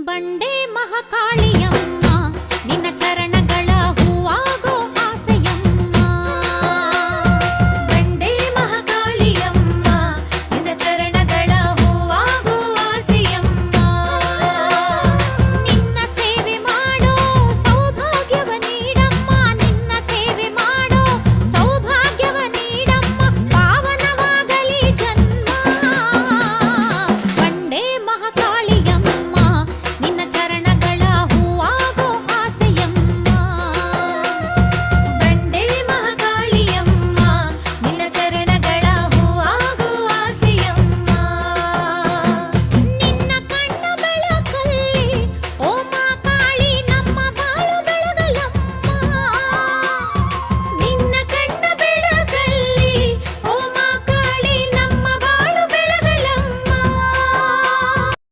ಬಂಡೆ ಮಹಾಕಾಳಿಯಮ್ಮ ನಿನ್ನ ಚರಣಗಳ ಹೂವಾಗೋ ಆಸೆಯಮ್ಮ. ಬಂಡೆ ಮಹಾಕಾಳಿಯಮ್ಮ ನಿನ್ನ ಚರಣಗಳ ಹೂವಾಗೋ ಆಸೆಯಮ್ಮ. ನಿನ್ನ ಸೇವೆ ಮಾಡೋ ಸೌಭಾಗ್ಯವ ನೀಡಮ್ಮ, ನಿನ್ನ ಸೇವೆ ಮಾಡೋ ಸೌಭಾಗ್ಯವ ನೀಡಮ್ಮ, ಪಾವನವಾಗಲಿ ಜನ್ಮ. ಬಂಡೆ ಮಹಾಕಾಳಿ